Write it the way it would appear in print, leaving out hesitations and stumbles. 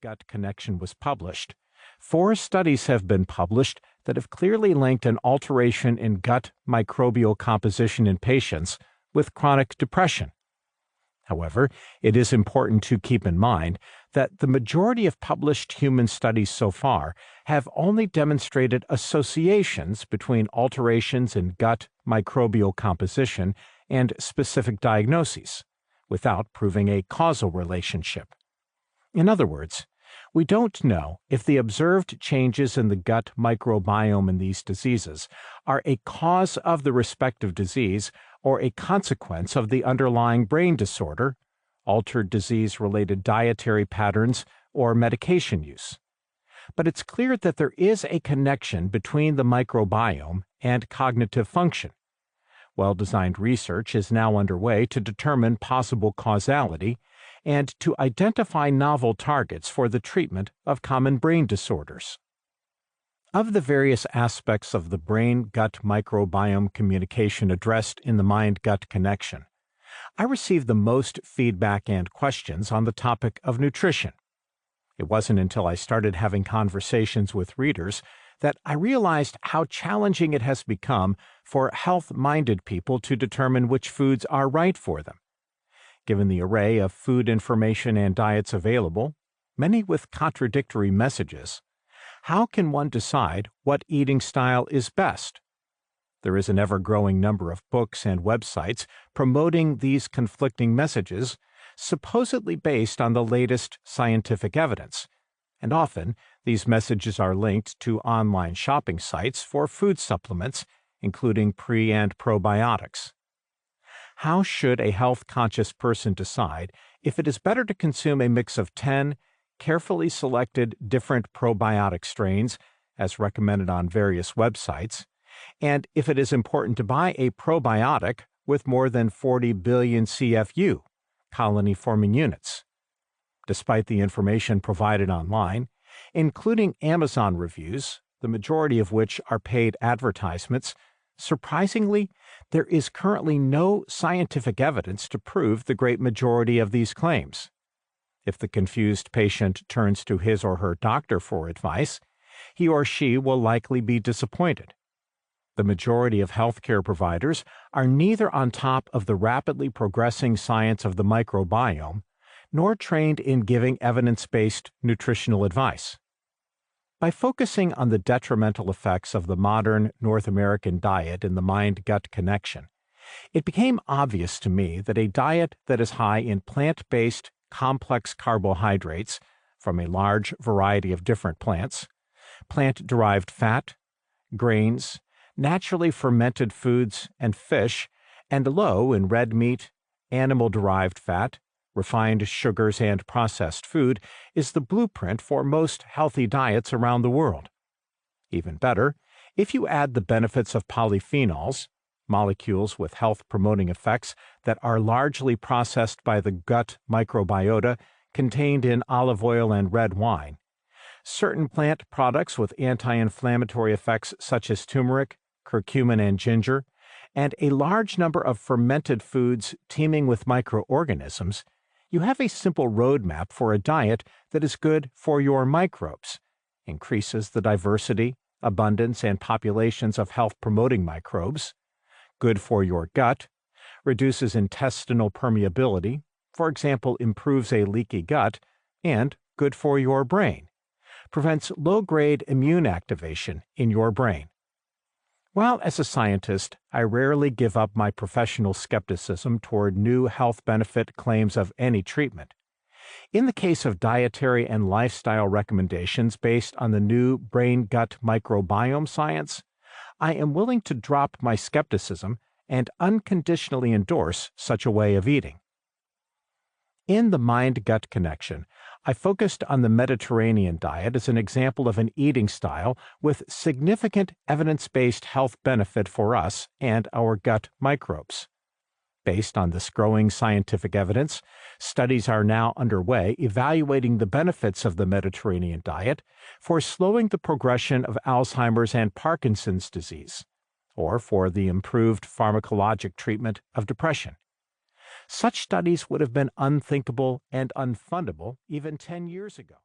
Mind-Gut Connection was published, 4 studies have been published that have clearly linked an alteration in gut microbial composition in patients with chronic depression. However, it is important to keep in mind that the majority of published human studies so far have only demonstrated associations between alterations in gut microbial composition and specific diagnoses, without proving a causal relationship. In other words, we don't know if the observed changes in the gut microbiome in these diseases are a cause of the respective disease or a consequence of the underlying brain disorder, altered disease-related dietary patterns, or medication use. But it's clear that there is a connection between the microbiome and cognitive function. Well-designed research is now underway to determine possible causality and to identify novel targets for the treatment of common brain disorders. Of the various aspects of the brain-gut microbiome communication addressed in the Mind-Gut Connection, I received the most feedback and questions on the topic of nutrition. It wasn't until I started having conversations with readers that I realized how challenging it has become for health-minded people to determine which foods are right for them. Given the array of food information and diets available, many with contradictory messages, how can one decide what eating style is best? There is an ever-growing number of books and websites promoting these conflicting messages, supposedly based on the latest scientific evidence, and often these messages are linked to online shopping sites for food supplements, including pre- and probiotics. How should a health-conscious person decide if it is better to consume a mix of 10 carefully selected different probiotic strains, as recommended on various websites, and if it is important to buy a probiotic with more than 40 billion CFU, colony-forming units? Despite the information provided online, including Amazon reviews, the majority of which are paid advertisements, surprisingly, there is currently no scientific evidence to prove the great majority of these claims. If the confused patient turns to his or her doctor for advice, he or she will likely be disappointed. The majority of healthcare providers are neither on top of the rapidly progressing science of the microbiome, nor trained in giving evidence-based nutritional advice. By focusing on the detrimental effects of the modern North American diet in the Mind-Gut Connection, it became obvious to me that a diet that is high in plant-based complex carbohydrates from a large variety of different plants, plant-derived fat, grains, naturally fermented foods and fish, and low in red meat, animal-derived fat, refined sugars, and processed food is the blueprint for most healthy diets around the world. Even better, if you add the benefits of polyphenols, molecules with health-promoting effects that are largely processed by the gut microbiota contained in olive oil and red wine, certain plant products with anti-inflammatory effects such as turmeric, curcumin, and ginger, and a large number of fermented foods teeming with microorganisms, you have a simple roadmap for a diet that is good for your microbes, increases the diversity, abundance, and populations of health-promoting microbes, good for your gut, reduces intestinal permeability, for example, improves a leaky gut, and good for your brain, prevents low-grade immune activation in your brain. While as a scientist, I rarely give up my professional skepticism toward new health benefit claims of any treatment, in the case of dietary and lifestyle recommendations based on the new brain-gut microbiome science, I am willing to drop my skepticism and unconditionally endorse such a way of eating. In the Mind-Gut Connection, I focused on the Mediterranean diet as an example of an eating style with significant evidence-based health benefit for us and our gut microbes. Based on this growing scientific evidence, studies are now underway evaluating the benefits of the Mediterranean diet for slowing the progression of Alzheimer's and Parkinson's disease, or for the improved pharmacologic treatment of depression. Such studies would have been unthinkable and unfundable even 10 years ago.